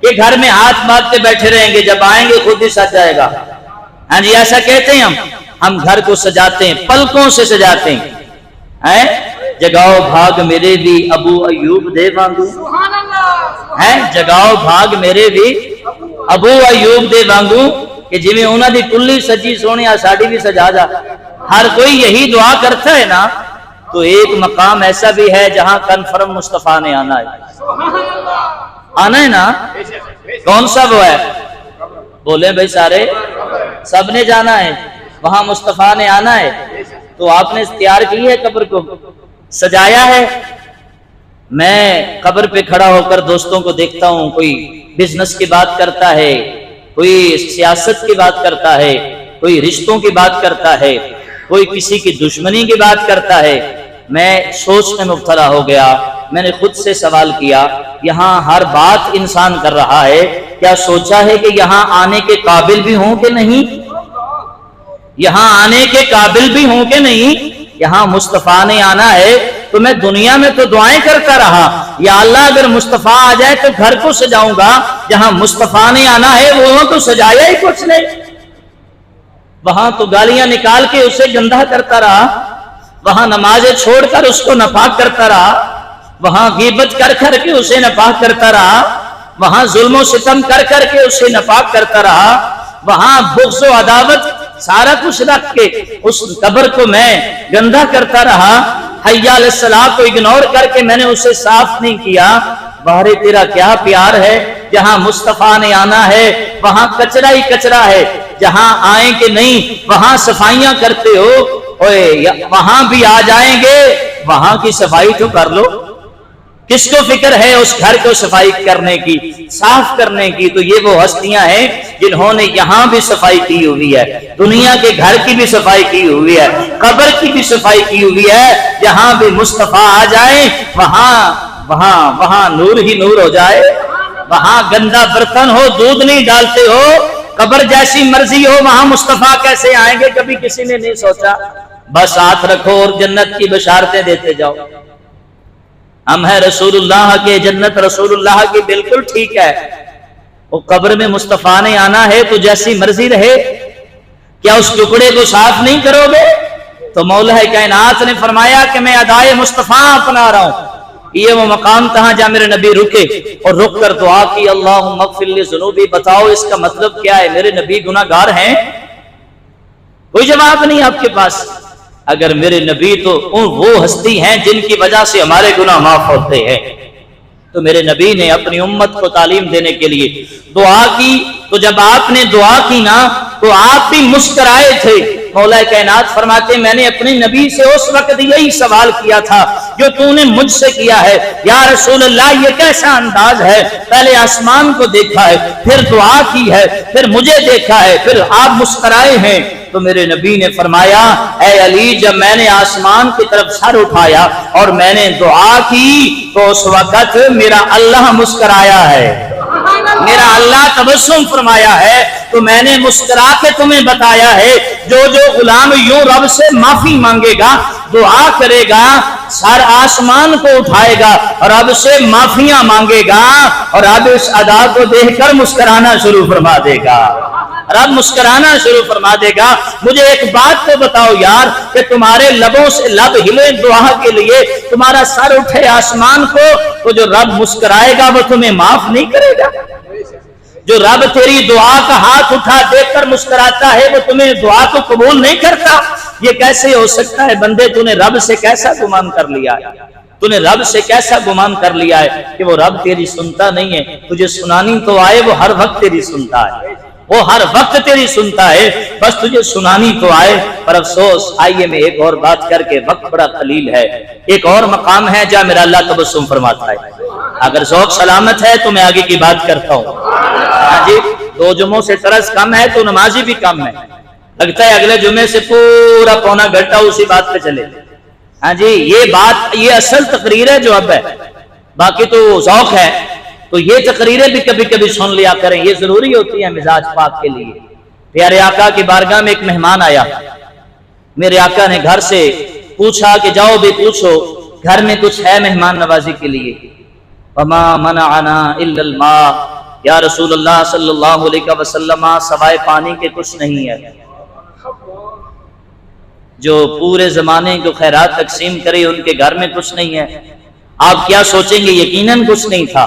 کہ گھر میں ہاتھ باندھتے بیٹھے رہیں گے، جب آئیں گے خود ہی سج جائے گا؟ ہاں جی ایسا کہتے ہیں ہم گھر کو سجاتے ہیں، پلکوں سے سجاتے ہیں۔ جگاؤ بھاگ میرے بھی ابو ایوب دے وانگو، جگاؤ بھاگ میرے بھی ابو ایوب دے وانگو، کہ جی میں انہاں دی کلی سجی سونے ساڑی بھی سجا جا۔ ہر کوئی یہی دعا کرتا ہے نا، تو ایک مقام ایسا بھی ہے جہاں کنفرم مصطفیٰ نے آنا ہے نا۔ کون سا وہ ہے؟ بولے بھائی سارے، سب نے جانا ہے، وہاں مصطفیٰ نے آنا ہے۔ تو آپ نے تیار کی ہے قبر کو، سجایا ہے۔ میں قبر پہ کھڑا ہو کر دوستوں کو دیکھتا ہوں، کوئی بزنس کی بات کرتا ہے، کوئی سیاست کی بات کرتا ہے، کوئی رشتوں کی بات کرتا ہے، کوئی کسی کی دشمنی کی بات کرتا ہے۔ میں سوچ میں مبتلا ہو گیا، میں نے خود سے سوال کیا، یہاں ہر بات انسان کر رہا ہے، کیا سوچا ہے کہ یہاں آنے کے قابل بھی ہوں کہ نہیں؟ یہاں آنے کے قابل بھی ہوں کہ نہیں؟ یہاں مصطفیٰ نے آنا ہے، تو میں دنیا میں تو دعائیں کرتا رہا، یا اللہ اگر مصطفیٰ آ جائے تو گھر کو سجاؤں گا، جہاں مصطفیٰ نے آنا ہے وہاں تو سجایا ہی کچھ نہیں، وہاں تو گالیاں نکال کے اسے گندہ کرتا رہا، وہاں نمازیں چھوڑ کر اس کو ناپاک کرتا رہا، وہاں غیبت کر کر کے اسے ناپاک کرتا رہا، وہاں ظلم و ستم کر کر کے اسے ناپاک کرتا رہا، وہاں بغض و عداوت سارا کچھ رکھ کے اس قبر کو میں گندہ کرتا رہا، حی علی الصلاۃ کو اگنور کر کے میں نے اسے صاف نہیں کیا۔ بہرے تیرا کیا پیار ہے، جہاں مصطفیٰ نے آنا ہے وہاں کچرا ہی کچرا ہے، جہاں آئیں کہ نہیں وہاں صفائیاں کرتے ہو، وہاں بھی آ جائیں گے وہاں کی صفائی تو کر لو۔ کس کو فکر ہے اس گھر کو صفائی کرنے کی، صاف کرنے کی؟ تو یہ وہ ہستیاں ہیں جنہوں نے یہاں بھی صفائی کی ہوئی ہے، دنیا کے گھر کی بھی صفائی کی ہوئی ہے، قبر کی بھی صفائی کی ہوئی ہے۔ جہاں بھی مصطفیٰ آ جائیں وہاں نور ہی نور ہو جائے، وہاں گندا برتن ہو، دودھ نہیں ڈالتے ہو، قبر جیسی مرضی ہو، وہاں مصطفیٰ کیسے آئیں گے؟ کبھی کسی نے نہیں سوچا۔ بس ہاتھ رکھو اور جنت کی بشارتیں دیتے جاؤ۔ ہم ہیں رسول اللہ کے، جنت رسول اللہ کی، بالکل ٹھیک ہے۔ وہ قبر میں مصطفیٰ نے آنا ہے تو جیسی مرضی رہے، کیا اس ٹکڑے کو صاف نہیں کرو گے؟ تو مولا کائنات نے فرمایا کہ میں ادائے مصطفیٰ اپنا رہا ہوں۔ یہ وہ مقام تھا جہاں میرے نبی رکے اور رک کر دعا کی، اللہم اغفر لی ذنوبی۔ بتاؤ اس کا مطلب کیا ہے؟ میرے نبی گناہ گار ہیں؟ کوئی جواب نہیں آپ کے پاس۔ اگر میرے نبی تو وہ ہستی ہیں جن کی وجہ سے ہمارے گناہ معاف ہوتے ہیں، تو میرے نبی نے اپنی امت کو تعلیم دینے کے لیے دعا کی۔ تو جب آپ نے دعا کی نا تو آپ بھی مسکرائے تھے۔ مولا کائنات فرماتے میں نے اپنے نبی سے اس وقت یہی سوال کیا تھا جو تو نے مجھ سے کیا ہے، یا رسول اللہ یہ کیسا انداز ہے؟ پہلے آسمان کو دیکھا ہے، پھر دعا کی ہے، پھر مجھے دیکھا ہے، پھر آپ مسکرائے ہیں۔ تو میرے نبی نے فرمایا اے علی، جب میں نے آسمان کی طرف سر اٹھایا اور میں نے دعا کی تو اس وقت میرا اللہ مسکرایا ہے، میرا اللہ تبسم فرمایا ہے۔ تو میں نے مسکرا کے تمہیں بتایا ہے جو غلام یوں رب سے معافی مانگے گا، دعا کرے گا، سر آسمان کو اٹھائے گا اور رب سے معافیاں مانگے گا، اور رب اس ادا کو دیکھ کر مسکرانا شروع فرما دے گا، رب مسکرانا شروع فرما دے گا۔ مجھے ایک بات تو بتاؤ یار کہ تمہارے لبوں سے لب ہلے دعا کے لیے، تمہارا سر اٹھے آسمان کو، تو جو رب مسکرائے گا وہ تمہیں معاف نہیں کرے گا؟ جو رب تیری دعا کا ہاتھ اٹھا دیکھ کر مسکراتا ہے وہ تمہیں دعا کو قبول نہیں کرتا؟ یہ کیسے ہو سکتا ہے؟ بندے تو نے رب سے کیسا گمان کر لیا ہے، تو نے رب سے کیسا گمان کر لیا ہے کہ وہ رب تیری سنتا نہیں ہے؟ تجھے سنانی تو آئے، وہ ہر وقت تیری سنتا ہے، وہ ہر وقت تیری سنتا ہے، بس تجھے سنانی تو آئے۔ پر افسوس، آئیے میں ایک اور بات کر کے، وقت بڑا قلیل ہے، ایک اور مقام ہے جہاں میرا اللہ تبسم فرماتا ہے۔ اگر ذوق سلامت ہے تو میں آگے کی بات کرتا ہوں۔ ہاں جی، 2 جمعوں سے طرز کم ہے تو نمازی بھی کم ہے، لگتا ہے اگلے جمعے سے پورا پونا گھنٹہ اسی بات پہ چلے۔ ہاں جی، یہ اصل تقریر ہے جو اب ہے، باقی تو ذوق ہے، تو یہ تقریریں بھی کبھی کبھی سن لیا کریں، یہ ضروری ہوتی ہے مزاج پاک کے لیے۔ پیارے آقا کی بارگاہ میں ایک مہمان آیا، میرے آقا نے گھر سے پوچھا کہ جاؤ بھی پوچھو گھر میں کچھ ہے مہمان نوازی کے لیے۔ وما منعنا الا الماء، یا رسول اللہ صلی اللہ علیہ وسلم سوائے پانی کے کچھ نہیں ہے۔ جو پورے زمانے کو خیرات تقسیم کرے ان کے گھر میں کچھ نہیں ہے۔ آپ کیا سوچیں گے؟ یقیناً کچھ نہیں تھا،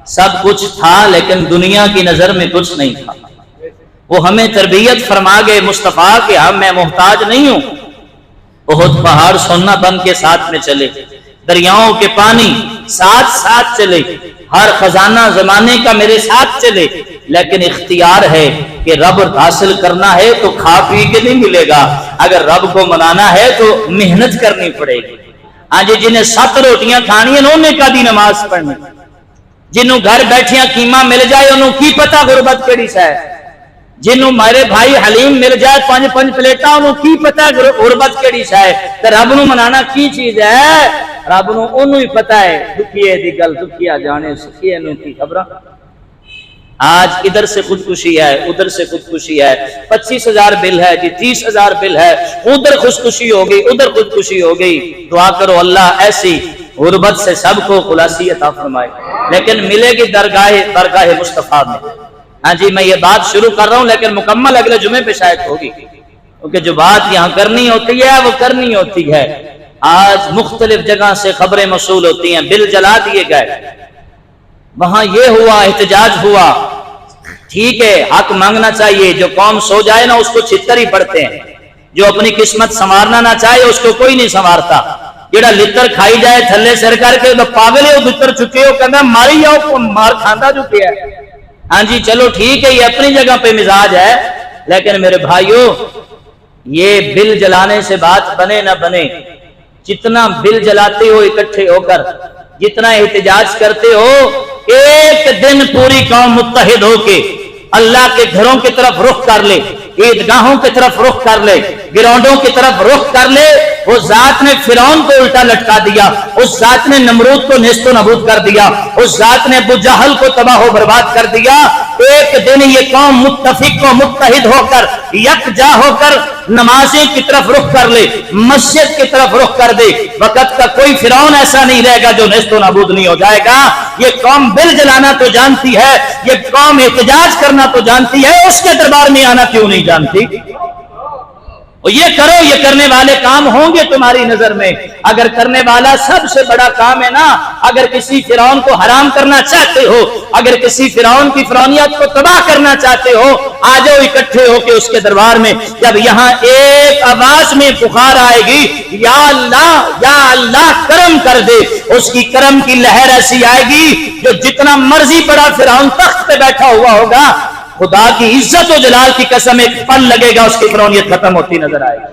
سب کچھ تھا لیکن دنیا کی نظر میں کچھ نہیں تھا۔ وہ ہمیں تربیت فرما گئے مصطفیٰ کہ میں محتاج نہیں ہوں۔ بہت پہاڑ سونا بن کے ساتھ میں چلے، دریاؤں کے پانی ساتھ چلے، ہر خزانہ زمانے کا میرے ساتھ چلے، لیکن اختیار ہے کہ رب حاصل کرنا ہے تو کھا پی کے نہیں ملے گا، اگر رب کو منانا ہے تو محنت کرنی پڑے گی۔ ہاں جی، جنہیں 7 روٹیاں کھانی ہیں انہوں نے کدی نماز پڑھنی، جنہوں گھر بیٹھیاں قیمہ مل جائے انہوں کی پتہ غربت کیڑی ہے، جنہوں میرے بھائی حلیم مل جائے 5 پلیٹاں انہوں کی پتہ غربت کیڑی ہے، تے رب نو منانا کی چیز ہے؟ رب نو انہوں ہی پتہ ہے، دکھیے دی گل دکھیا جانے سکھیے انہوں کی خبرہ۔ آج ادھر سے خودکشی ہے، ادھر سے خودکشی ہے، 25,000 بل ہے جی، 30,000 بل ہے، ادھر خودکشی ہو گئی، ادھر خودکشی ہو گئی۔ دعا کرو اللہ ایسی غربت سے سب کو خلاصی عطا فرمائے، لیکن ملے گی درگاہ مصطفیٰ میں۔ ہاں جی، میں یہ بات شروع کر رہا ہوں لیکن مکمل اگلے جمعے پہ شاید ہوگی، کیونکہ جو بات یہاں کرنی ہوتی ہے وہ کرنی ہوتی ہے۔ آج مختلف جگہ سے خبریں موصول ہوتی ہیں، بل جلا دیے گئے، وہاں یہ ہوا، احتجاج ہوا۔ ٹھیک ہے، حق مانگنا چاہیے، جو قوم سو جائے نا اس کو چھتر ہی پڑتے ہیں، جو اپنی قسمت سنوارنا نہ چاہے اس کو کوئی نہیں سنوارتا۔ جڑا لتر کھائی جائے تھلے سر کر کے تو پاگل ہے، وہ لتر چکے ہو کہنا ماری جاؤ، مار کھاندا جو پیا ہے۔ ہاں جی چلو ٹھیک ہے، یہ اپنی جگہ پہ مزاج ہے، لیکن میرے بھائیوں یہ بل جلانے سے بات بنے نہ بنے، جتنا بل جلاتے ہو اکٹھے ہو کر، جتنا احتجاج کرتے ہو، ایک دن پوری قوم متحد ہو کے اللہ کے گھروں کی طرف رخ کر لے، عیدگاہوں کی طرف رخ کر لے، گراؤنڈوں کی طرف رخ کر لے، وہ ذات نے فرعون کو الٹا لٹکا دیا، اس ذات نے نمرود کو نیست و نابود کر دیا، اس ذات نے ابو جہل کو تباہ و برباد کر دیا۔ ایک دن یہ قوم متفق و متحد ہو کر، یکجا ہو کر نمازیں کی طرف رخ کر لے، مسجد کی طرف رخ کر دے، وقت کا کوئی فرعون ایسا نہیں رہے گا جو نیست و نابود نہیں ہو جائے گا۔ یہ قوم بل جلانا تو جانتی ہے، یہ قوم احتجاج کرنا تو جانتی ہے، اس کے دربار میں آنا کیوں نہیں جانتی؟ اور یہ کرو، یہ کرنے والے کام ہوں گے تمہاری نظر میں۔ اگر کرنے والا سب سے بڑا کام ہے نا، اگر کسی فرعون کو حرام کرنا چاہتے ہو، اگر کسی فرعون کی فرعونیت کو تباہ کرنا چاہتے ہو، آ جاؤ اکٹھے ہو کے اس کے دربار میں۔ جب یہاں ایک آواز میں پکار آئے گی، یا اللہ کرم کر دے، اس کی کرم کی لہر ایسی آئے گی جو جتنا مرضی بڑا فرعون تخت پہ بیٹھا ہوا ہوگا، خدا کی عزت و جلال کی قسم ایک پل لگے گا اس کی فرعونیت ختم ہوتی نظر آئے گی۔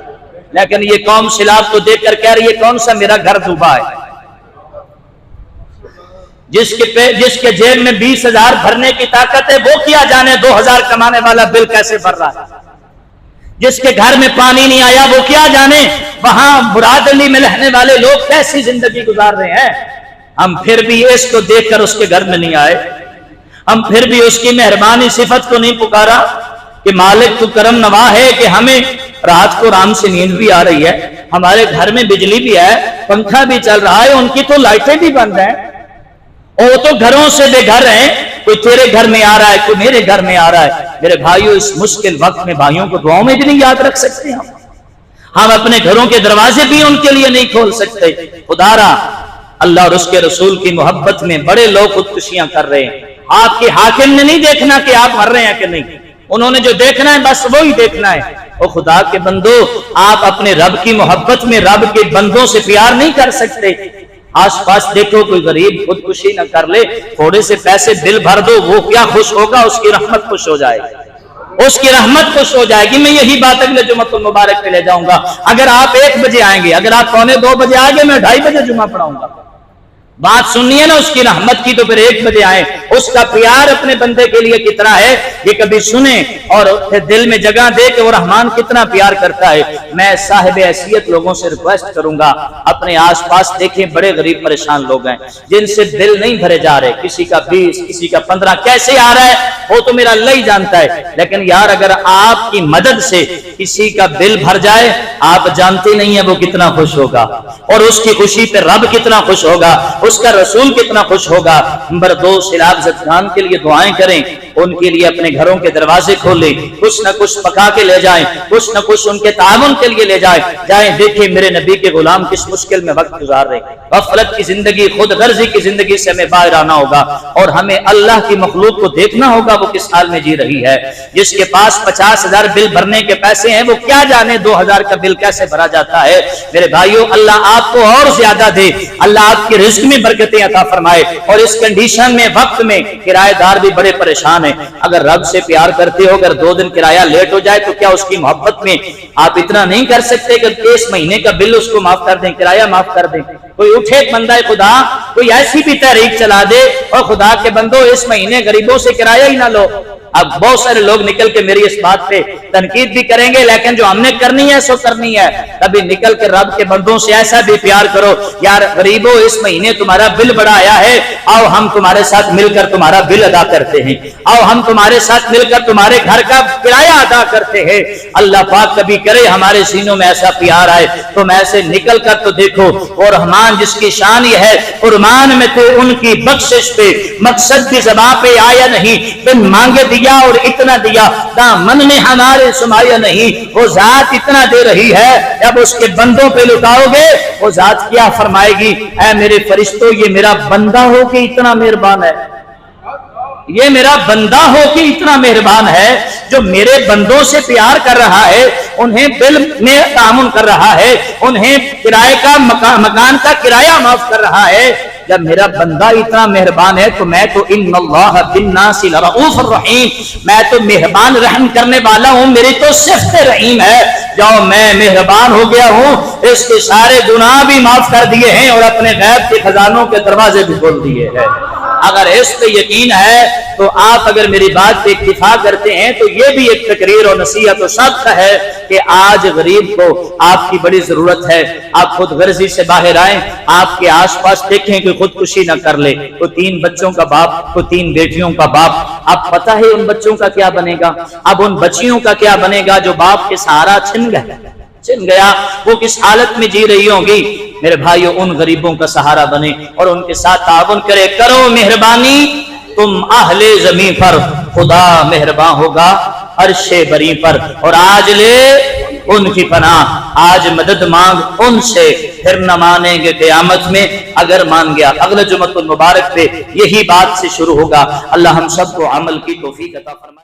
لیکن یہ قوم سیلاب کو دیکھ کر کہہ رہی ہے کون سا میرا گھر ڈوبا ہے، جس کے جیب میں 20,000 بھرنے کی طاقت ہے وہ کیا جانے 2,000 کمانے والا بل کیسے بھر رہا ہے، جس کے گھر میں پانی نہیں آیا وہ کیا جانے وہاں برادری میں رہنے والے لوگ کیسی زندگی گزار رہے ہیں۔ ہم پھر بھی اس کو دیکھ کر اس کے گھر میں نہیں آئے، ہم پھر بھی اس کی مہربانی صفت کو نہیں پکارا کہ مالک تو کرم نواز ہے کہ ہمیں رات کو آرام سے نیند بھی آ رہی ہے، ہمارے گھر میں بجلی بھی ہے، پنکھا بھی چل رہا ہے، ان کی تو لائٹیں بھی بند ہیں، اور وہ تو گھروں سے بے گھر ہیں، کوئی تیرے گھر میں آ رہا ہے، کوئی میرے گھر میں آ رہا ہے۔ میرے بھائیوں، اس مشکل وقت میں بھائیوں کو دعاؤں میں بھی نہیں یاد رکھ سکتے، ہم اپنے گھروں کے دروازے بھی ان کے لیے نہیں کھول سکتے۔ خدا را اللہ اور اس کے رسول کی محبت میں بڑے لوگ خودکشیاں کر رہے ہیں۔ آپ کے حاکم نے نہیں دیکھنا کہ آپ مر رہے ہیں کہ نہیں، انہوں نے جو دیکھنا ہے بس وہی دیکھنا ہے۔ اور خدا کے بندو، آپ اپنے رب کی محبت میں رب کے بندوں سے پیار نہیں کر سکتے۔ آس پاس دیکھو کوئی غریب خودکشی نہ کر لے، تھوڑے سے پیسے دل بھر دو، وہ کیا خوش ہوگا، اس کی رحمت خوش ہو جائے گی، اس کی رحمت خوش ہو جائے گی۔ میں یہی بات اگلے جمعۃ المبارک پہ لے جاؤں گا۔ اگر آپ 1 بجے آئیں گے، اگر آپ 1:45 بجے آئیں گے، میں 2:30 بجے جمعہ پڑھاؤں گا۔ بات سننی ہے نا اس کی رحمت کی، تو پھر 1 بجے آئیں۔ اس کا پیار اپنے بندے کے لیے کتنا ہے یہ کبھی سنیں اور پھر دل میں جگہ دے کہ وہ رحمان کتنا پیار کرتا ہے۔ میں صاحب حیثیت لوگوں سے ریکویسٹ کروں گا، اپنے آس پاس دیکھیں بڑے غریب پریشان لوگ ہیں جن سے دل نہیں بھرے جا رہے، کسی کا 20 کسی کا 15 کیسے آ رہا ہے وہ تو میرا اللہ ہی جانتا ہے، لیکن یار اگر آپ کی مدد سے کسی کا دل بھر جائے، آپ جانتے نہیں ہیں وہ کتنا خوش ہوگا، اور اس کی خوشی پہ رب کتنا خوش ہوگا، اس کا رسول کتنا خوش ہوگا۔ نمبر 2، سیلاب زدگان کے لیے دعائیں کریں، ان کے لیے اپنے گھروں کے دروازے کھولیں، کچھ نہ کچھ پکا کے لے جائیں، کچھ نہ کچھ ان کے تعاون کے لیے لے جائیں۔ دیکھیں میرے نبی کے غلام کس مشکل میں وقت گزار رہے ہیں۔ غفلت کی زندگی، خود غرضی کی زندگی سے ہمیں باہر آنا ہوگا، اور ہمیں اللہ کی مخلوق کو دیکھنا ہوگا وہ کس حال میں جی رہی ہے۔ جس کے پاس 50,000 بل بھرنے کے پیسے ہیں وہ کیا جانے 2,000 کا بل کیسے بھرا جاتا ہے۔ میرے بھائیوں، اللہ آپ کو اور زیادہ دے، اللہ آپ کے رزق میں برکتیں عطا فرمائے۔ اور اس کنڈیشن میں، وقت میں کرایہ دار بھی بڑے پریشان ہیں۔ اگر رب سے پیار کرتے ہو، اگر 2 دن کرایہ لیٹ ہو جائے تو کیا اس کی محبت میں آپ اتنا نہیں کر سکتے کہ اس مہینے کا بل اس کو معاف کر دیں، کرایہ معاف کر دیں؟ کوئی اٹھے بندہ خدا، کوئی ایسی بھی تحریک چلا دے، اور خدا کے بندو اس مہینے غریبوں سے کرایہ ہی نہ لو۔ اب بہت سارے لوگ نکل کے میری اس بات پہ تنقید بھی کریں گے، لیکن جو ہم نے کرنی ہے سو کرنی ہے۔ کبھی نکل کے رب کے بندوں سے ایسا بھی پیار کرو، یار غریبوں اس مہینے تمہارا بل بڑا آیا ہے، آؤ ہم تمہارے ساتھ مل کر تمہارا بل ادا کرتے ہیں، آؤ ہم تمہارے ساتھ مل کر تمہارے گھر کا کرایہ ادا کرتے ہیں۔ اللہ پاک کبھی کرے ہمارے سینوں میں ایسا پیار آئے، تم ایسے نکل کر تو دیکھو۔ اور رحمان جس کی شان یہ ہے، قربان میں تو ان کی بخشش پہ مقصد بھی زباں پہ آیا نہیں، بن مانگے دیا اور اتنا دیا، دامن میں ہمارے سمایا نہیں۔ وہ ذات اتنا دے رہی ہے، جب اس کے بندوں پہ لٹاؤ گے وہ ذات کیا فرمائے گی، اے میرے فرشتوں یہ میرا بندہ ہو کہ اتنا مہربان ہے، یہ میرا بندہ ہو کہ اتنا مہربان ہے، جو میرے بندوں سے پیار کر رہا ہے، انہیں بل میں تعاون کر رہا ہے، انہیں کرائے کا مکان کا کرایہ معاف کر رہا ہے۔ جب میرا بندہ اتنا مہربان ہے تو میں تو ان اللہ بالناس لرؤوف الرحیم، میں تو مہربان رحم کرنے والا ہوں، میری تو صفت رحیم ہے۔ جاؤ میں مہربان ہو گیا ہوں، اس کے سارے گناہ بھی معاف کر دیے ہیں اور اپنے غیب کے خزانوں کے دروازے بھی کھول دیے ہیں۔ اگر اس پہ یقین ہے تو آپ اگر میری بات پہ اکتفا کرتے ہیں تو یہ بھی ایک تقریر اور نصیحت و صدق ہے کہ آج غریب کو آپ کی بڑی ضرورت ہے۔ آپ خود غرضی سے باہر آئیں، آپ کے آس پاس دیکھیں کہ خودکشی نہ کر لے، کوئی 3 بچوں کا باپ، کوئی 3 بیٹیوں کا باپ، آپ پتہ ہے ان بچوں کا کیا بنے گا؟ اب ان بچیوں کا کیا بنے گا جو باپ کے سہارا چھن گیا، وہ کس حالت میں جی رہی ہوں گی؟ میرے بھائیو، ان غریبوں کا سہارا بنے اور ان کے ساتھ تعاون کرے، کرو مہربانی تم اہل زمین پر، خدا مہربان ہوگا عرش بری پر۔ اور آج لے ان کی پناہ، آج مدد مانگ ان سے، پھر نہ مانیں گے قیامت میں، اگر مان گیا۔ اگلے جمعۃ المبارک پہ یہی بات سے شروع ہوگا۔ اللہ ہم سب کو عمل کی توفیق عطا فرمائے۔